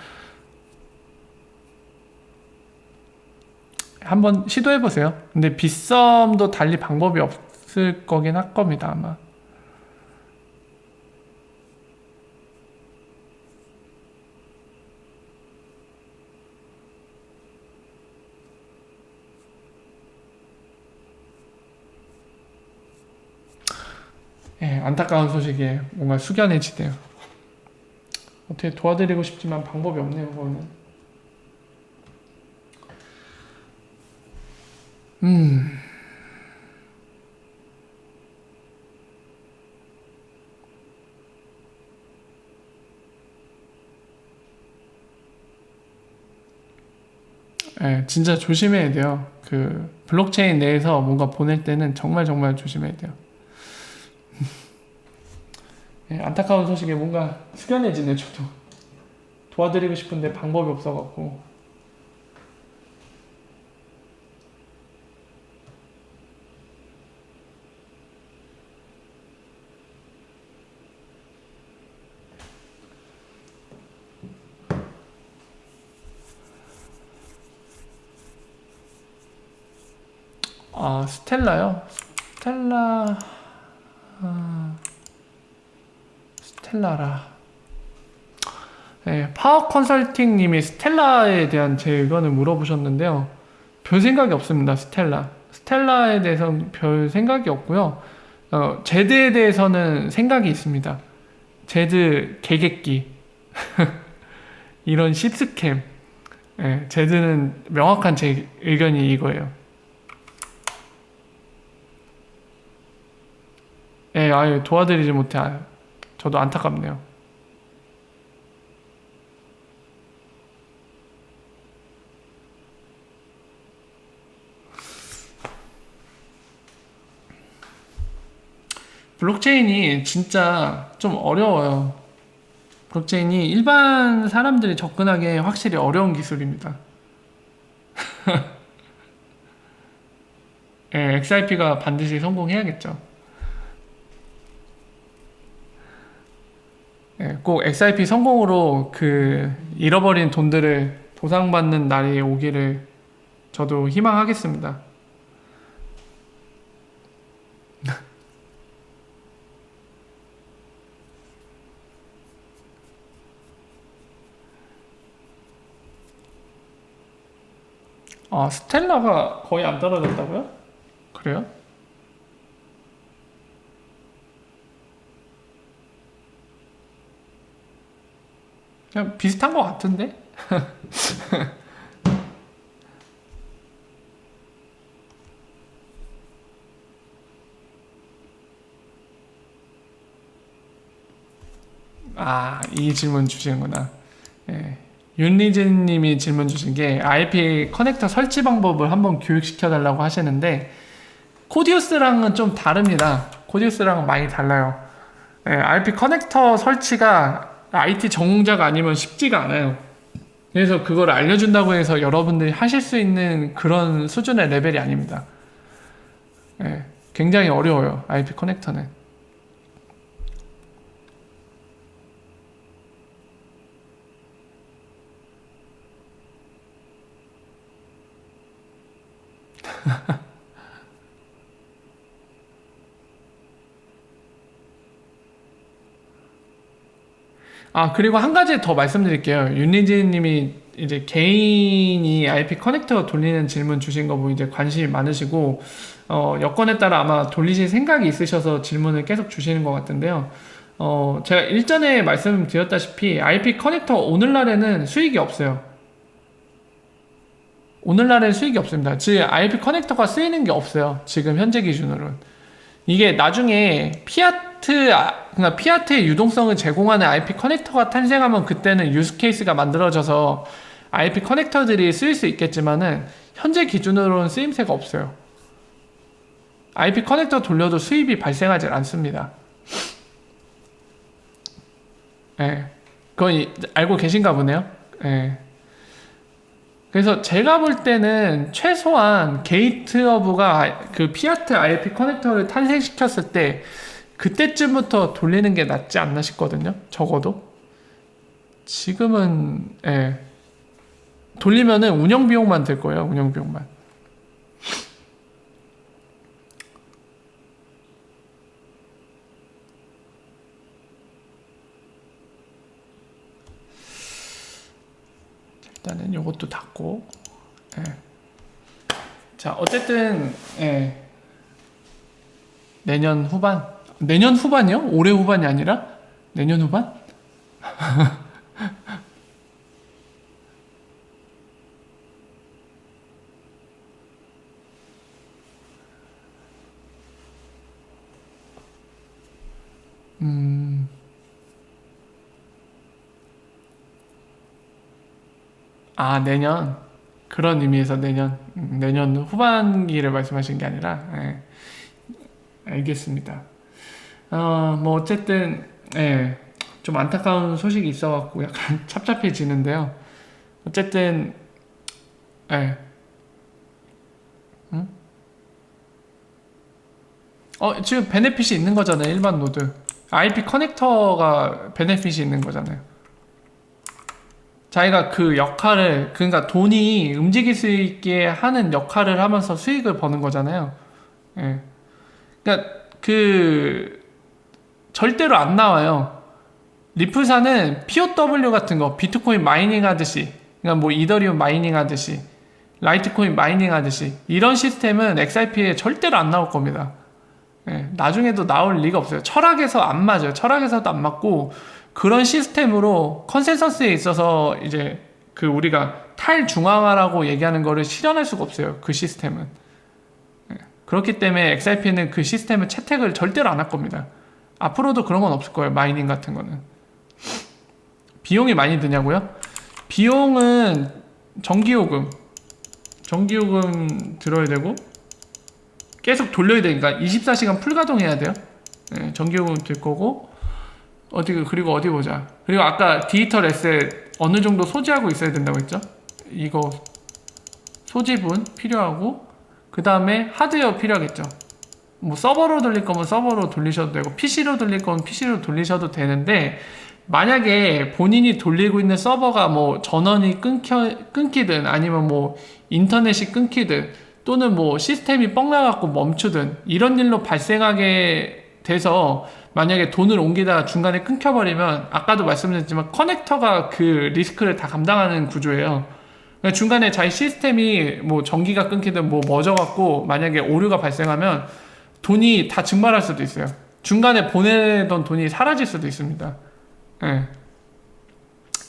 한번 시도해보세요. 근데 빗썸도 달리 방법이 없을 거긴 할 겁니다, 아마. 안타까운 소식에 뭔가 숙연해지네요. 어떻게 도와드리고 싶지만 방법이 없네요, 그거는. 예, 진짜 조심해야 돼요. 그 블록체인 내에서 뭔가 보낼 때는 정말 정말 조심해야 돼요. 예, 안타까운 소식에 뭔가 숙연해지네, 저도. 도와드리고 싶은데 방법이 없어갖고. 아, 스텔라요? 스텔라, 스텔라라. 네, 파워 컨설팅 님이 스텔라에 대한 제 의견을 물어보셨는데요. 별 생각이 없습니다, 스텔라. 스텔라에 대해서는 별 생각이 없고요. 제드에 대해서는 생각이 있습니다. 제드 개객기. 이런 씹스캠. 예, 제드는 명확한 제 의견이 이거예요. 예, 아유, 도와드리지 못해. 저도 안타깝네요. 블록체인이 진짜 좀 어려워요. 블록체인이 일반 사람들이 접근하기에 확실히 어려운 기술입니다. 예, XRP가 반드시 성공해야겠죠. 예, 꼭 XRP 성공으로 그 잃어버린 돈들을 보상받는 날이 오기를 저도 희망하겠습니다. 아, 스텔라가 거의 안 떨어졌다고요? 그래요? 그냥 비슷한 것 같은데? 아, 이 질문 주시는구나. 예. 윤리진 님이 질문 주신 게 IP 커넥터 설치 방법을 한번 교육시켜 달라고 하시는데 코디우스랑은 좀 다릅니다. 코디우스랑은 많이 달라요. 예, IP 커넥터 설치가 IT 전공자가 아니면 쉽지가 않아요. 그래서 그걸 알려준다고 해서 여러분들이 하실 수 있는 그런 수준의 레벨이 아닙니다. 예, 굉장히 어려워요. IP 커넥터는. 아, 그리고 한 가지 더 말씀드릴게요. 윤리진 님이 이제 개인이 IP 커넥터 돌리는 질문 주신 거 보고 이제 관심이 많으시고, 여건에 따라 아마 돌리실 생각이 있으셔서 질문을 계속 주시는 것 같은데요. 제가 일전에 말씀드렸다시피 IP 커넥터 오늘날에는 수익이 없어요. 오늘날에는 수익이 없습니다. 즉, IP 커넥터가 쓰이는 게 없어요. 지금 현재 기준으로는. 이게 나중에 그러니까 피아트의 유동성을 제공하는 IP 커넥터가 탄생하면 그때는 유스 케이스가 만들어져서 IP 커넥터들이 쓰일 수 있겠지만은 현재 기준으로는 쓰임새가 없어요. IP 커넥터 돌려도 수입이 발생하지 않습니다. 예. 그건 알고 계신가 보네요. 예. 그래서 제가 볼 때는 최소한 게이트허브가 그 피아트 IP 커넥터를 탄생시켰을 때 그때쯤부터 돌리는 게 낫지 않나 싶거든요. 적어도. 지금은 예. 돌리면은 운영 비용만 들 거예요. 운영 비용만. 일단은 요것도 닫고. 예. 자, 어쨌든 예. 내년 후반이요? 올해 후반이 아니라 내년 후반? 음, 내년. 그런 의미에서 내년 후반기를 말씀하신 게 아니라, 예, 알겠습니다. 뭐, 어쨌든, 예, 좀 안타까운 소식이 있어갖고 약간 찹찹해지는데요. 어쨌든, 예, 음? 지금 베네핏이 있는 거잖아요. 일반 노드. IP 커넥터가 베네핏이 있는 거잖아요. 자기가 그 역할을, 그러니까 돈이 움직일 수 있게 하는 역할을 하면서 수익을 버는 거잖아요. 예. 그러니까 그 절대로 안 나와요. 리플사는 POW 같은 거, 비트코인 마이닝 하듯이, 그러니까 뭐 이더리움 마이닝 하듯이, 라이트코인 마이닝 하듯이 이런 시스템은 XRP에 절대로 안 나올 겁니다. 예, 나중에도 나올 리가 없어요. 철학에서 안 맞아요. 철학에서도 안 맞고 그런 시스템으로 컨센서스에 있어서 이제 그 우리가 탈중앙화라고 얘기하는 거를 실현할 수가 없어요. 그 시스템은. 예, 그렇기 때문에 XRP는 그 시스템을 채택을 절대로 안 할 겁니다. 앞으로도 그런 건 없을 거예요. 마이닝 같은 거는. 비용이 많이 드냐고요? 비용은 전기요금 들어야 되고 계속 돌려야 되니까 24시간 풀가동해야 돼요. 네, 전기요금 들 거고 그리고 어디 보자. 그리고 아까 디지털 에셋 어느 정도 소지하고 있어야 된다고 했죠? 이거 소지분 필요하고 그 다음에 하드웨어 필요하겠죠. 뭐 서버로 돌릴 거면 서버로 돌리셔도 되고 PC로 돌릴 거면 PC로 돌리셔도 되는데 만약에 본인이 돌리고 있는 서버가 뭐 전원이 끊기든 아니면 뭐 인터넷이 끊기든 또는 뭐 시스템이 뻥 나갖고 멈추든 이런 일로 발생하게 돼서 만약에 돈을 옮기다가 중간에 끊겨버리면 아까도 말씀드렸지만 커넥터가 그 리스크를 다 감당하는 구조예요. 그러니까 중간에 자기 시스템이 뭐 전기가 끊기든 뭐 멎어갖고 만약에 오류가 발생하면 돈이 다 증발할 수도 있어요. 중간에 보내던 돈이 사라질 수도 있습니다. 예.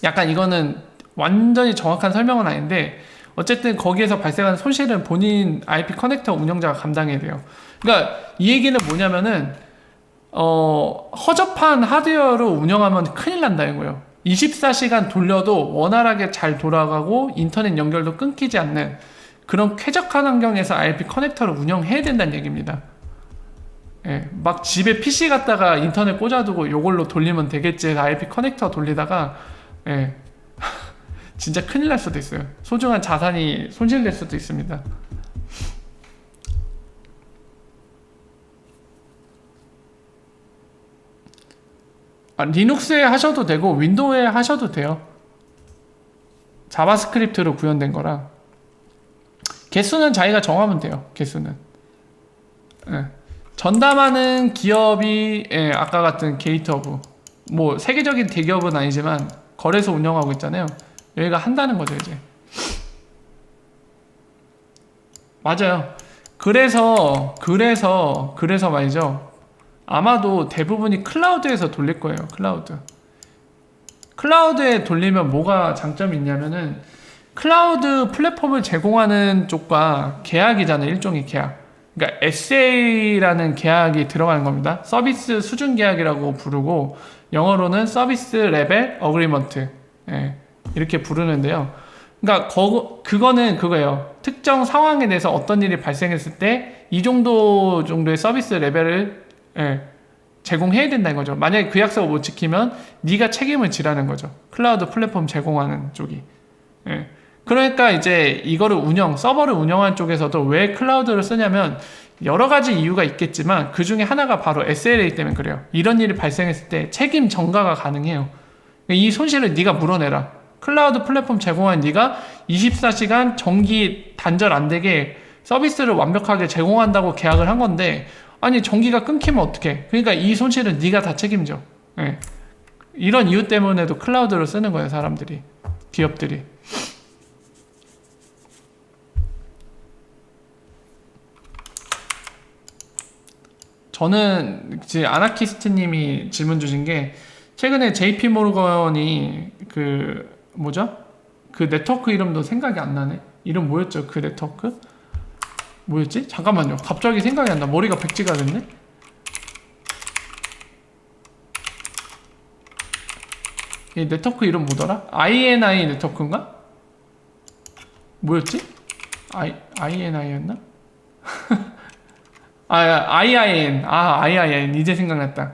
약간 이거는 완전히 정확한 설명은 아닌데 어쨌든 거기에서 발생하는 손실은 본인 IP 커넥터 운영자가 감당해야 돼요. 그러니까 이 얘기는 뭐냐면은 허접한 하드웨어로 운영하면 큰일 난다는 거예요. 24시간 돌려도 원활하게 잘 돌아가고 인터넷 연결도 끊기지 않는 그런 쾌적한 환경에서 IP 커넥터를 운영해야 된다는 얘기입니다. 예, 막 집에 PC 갖다가 인터넷 꽂아두고 요걸로 돌리면 되겠지 해서 IP 커넥터 돌리다가 예, 진짜 큰일 날 수도 있어요. 소중한 자산이 손실될 수도 있습니다. 리눅스에 하셔도 되고 윈도우에 하셔도 돼요. 자바스크립트로 구현된 거라. 개수는 자기가 정하면 돼요. 개수는. 예. 전담하는 기업이 아까 같은 게이트허브 뭐 세계적인 대기업은 아니지만 거래소 운영하고 있잖아요. 여기가 한다는 거죠 이제. 맞아요. 그래서 말이죠. 아마도 대부분이 클라우드에서 돌릴 거예요. 클라우드에 돌리면 뭐가 장점이 있냐면은 클라우드 플랫폼을 제공하는 쪽과 계약이잖아요. 일종의 계약. 그러니까 SA라는 계약이 들어가는 겁니다. 서비스 수준 계약이라고 부르고 영어로는 서비스 레벨 어그리먼트 이렇게 부르는데요. 그러니까 그거는 그거예요. 특정 상황에 대해서 어떤 일이 발생했을 때 이 정도의 서비스 레벨을 제공해야 된다는 거죠. 만약에 그 약속을 못 지키면 네가 책임을 지라는 거죠. 클라우드 플랫폼 제공하는 쪽이. 그러니까 이제 이거를 서버를 운영하는 쪽에서도 왜 클라우드를 쓰냐면 여러 가지 이유가 있겠지만 그 중에 하나가 바로 SLA 때문에 그래요. 이런 일이 발생했을 때 책임 전가가 가능해요. 이 손실을 네가 물어내라. 클라우드 플랫폼 제공한 네가 24시간 전기 단절 안 되게 서비스를 완벽하게 제공한다고 계약을 한 건데 아니 전기가 끊기면 어떡해. 그러니까 이 손실은 네가 다 책임져. 이런 이유 때문에도 클라우드를 쓰는 거예요. 사람들이. 기업들이. 저는 이제 아나키스트님이 질문 주신 게 최근에 JP 모르건이 그 네트워크 이름도 생각이 안 나네. 이름 뭐였죠? 그 네트워크? 뭐였지? 잠깐만요. 갑자기 생각이 안 나. 머리가 백지가 됐네. 이 네트워크 이름 뭐더라? INI 네트워크인가? 뭐였지? INI였나? IIN. IIN. 이제 생각났다.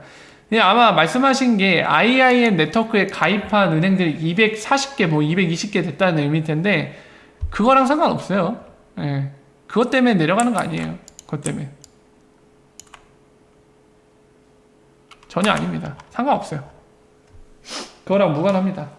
아마 말씀하신 게 IIN 네트워크에 가입한 은행들이 240개, 뭐 220개 됐다는 의미일 텐데, 그거랑 상관없어요. 예. 그것 때문에 내려가는 거 아니에요. 그것 때문에. 전혀 아닙니다. 상관없어요. 그거랑 무관합니다.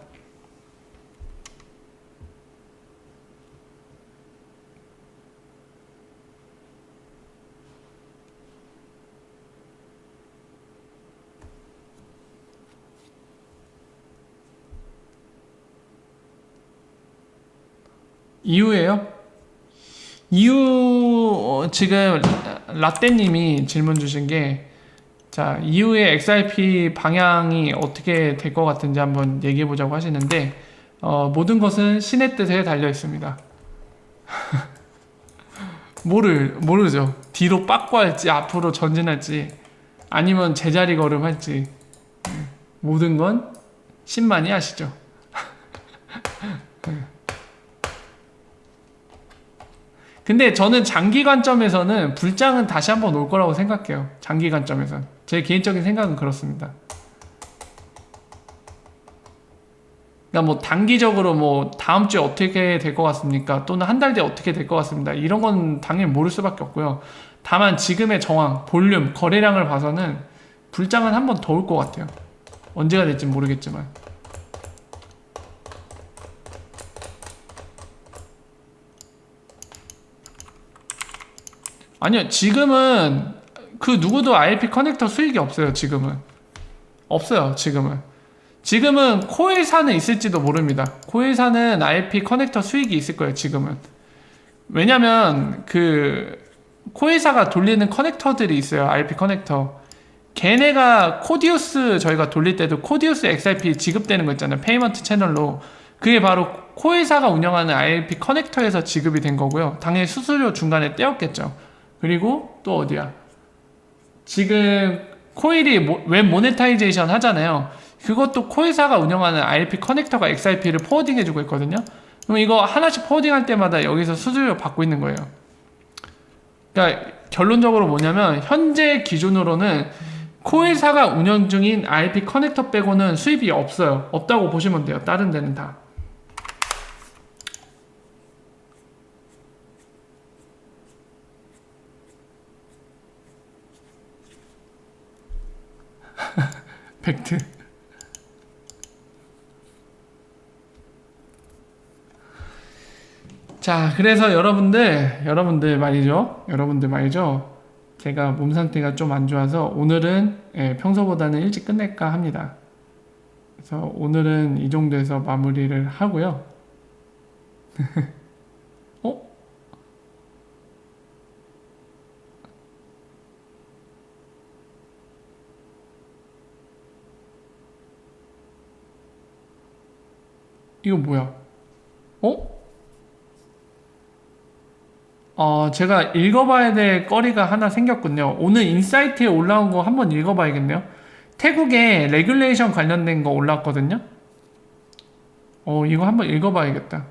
이유예요? 이유 지금 라떼님이 질문 주신 게 자, 이후에 XRP 방향이 어떻게 될 것 같은지 한번 얘기해 보자고 하시는데 모든 것은 신의 뜻에 달려 있습니다. 모르죠. 뒤로 빠꾸할지 앞으로 전진할지 아니면 제자리 걸음할지 모든 건 신만이 아시죠. 근데 저는 장기 관점에서는 불장은 다시 한번 올 거라고 생각해요. 장기 관점에서는. 제 개인적인 생각은 그렇습니다. 그러니까 뭐 단기적으로 뭐 다음 주에 어떻게 될 것 같습니까? 또는 한 달 뒤에 어떻게 될 것 같습니다. 이런 건 당연히 모를 수밖에 없고요. 다만 지금의 정황, 볼륨, 거래량을 봐서는 불장은 한 번 더 올 것 같아요. 언제가 될지 모르겠지만. 아니요, 지금은 그 누구도 ILP 커넥터 수익이 없어요. 지금은 코일사는 있을지도 모릅니다. 코일사는 ILP 커넥터 수익이 있을 거예요. 지금은. 왜냐면 그 코일사가 돌리는 커넥터들이 있어요. ILP 커넥터. 걔네가 코디우스 저희가 돌릴 때도 코디우스 XRP 지급되는 거 있잖아요. 페이먼트 채널로. 그게 바로 코일사가 운영하는 ILP 커넥터에서 지급이 된 거고요. 당연히 수수료 중간에 떼었겠죠. 그리고 또 어디야? 지금 코일이 웹 모네타이제이션 하잖아요. 그것도 코일사가 운영하는 ILP 커넥터가 XRP를 포워딩 해주고 있거든요. 그럼 이거 하나씩 포워딩 할 때마다 여기서 수수료 받고 있는 거예요. 그러니까 결론적으로 뭐냐면 현재 기준으로는 코일사가 운영 중인 ILP 커넥터 빼고는 수입이 없어요. 없다고 보시면 돼요. 다른 데는 다. 팩트. 자, 그래서 여러분들 말이죠. 제가 몸 상태가 좀 안 좋아서 오늘은 평소보다는 일찍 끝낼까 합니다. 그래서 오늘은 이 정도에서 마무리를 하고요. 어? 이거 뭐야? 제가 읽어봐야 될 거리가 하나 생겼군요. 오늘 인사이트에 올라온 거 한번 읽어봐야겠네요. 태국에 레귤레이션 관련된 거 올라왔거든요. 이거 한번 읽어봐야겠다.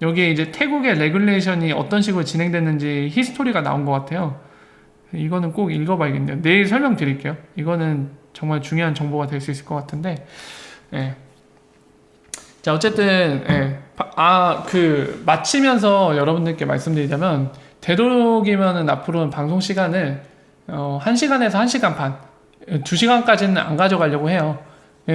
여기에 이제 태국의 레귤레이션이 어떤 식으로 진행됐는지 히스토리가 나온 것 같아요. 이거는 꼭 읽어봐야겠네요. 내일 설명드릴게요. 이거는 정말 중요한 정보가 될 수 있을 것 같은데, 예. 자, 어쨌든, 마치면서 여러분들께 말씀드리자면, 되도록이면은 앞으로는 방송 시간을, 1시간에서 1시간 반, 2시간까지는 안 가져가려고 해요.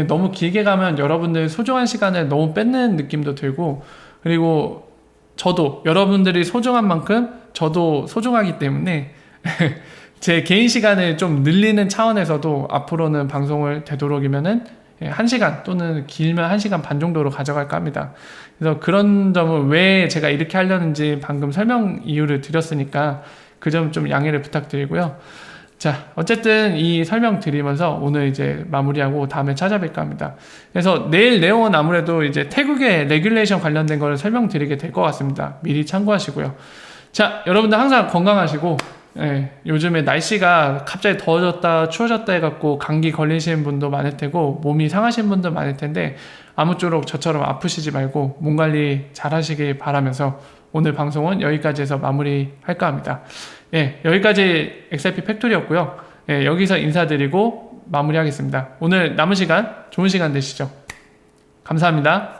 너무 길게 가면 여러분들 소중한 시간을 너무 뺏는 느낌도 들고, 그리고 저도, 여러분들이 소중한 만큼 저도 소중하기 때문에, 제 개인 시간을 좀 늘리는 차원에서도 앞으로는 방송을 되도록이면은 1시간 또는 길면 1시간 반 정도로 가져갈까 합니다. 그래서 그런 점을 왜 제가 이렇게 하려는지 방금 설명 이유를 드렸으니까 그 점 좀 양해를 부탁드리고요. 자, 어쨌든 이 설명 드리면서 오늘 이제 마무리하고 다음에 찾아뵐까 합니다. 그래서 내일 내용은 아무래도 이제 태국의 레귤레이션 관련된 거를 설명드리게 될 것 같습니다. 미리 참고하시고요. 자, 여러분들 항상 건강하시고 예, 요즘에 날씨가 갑자기 더워졌다 추워졌다 해갖고 감기 걸리시는 분도 많을 테고 몸이 상하신 분도 많을 텐데 아무쪼록 저처럼 아프시지 말고 몸 관리 잘 하시길 바라면서 오늘 방송은 여기까지 해서 마무리할까 합니다. 예, 여기까지 XRP 팩토리였고요. 예, 여기서 인사드리고 마무리하겠습니다. 오늘 남은 시간 좋은 시간 되시죠. 감사합니다.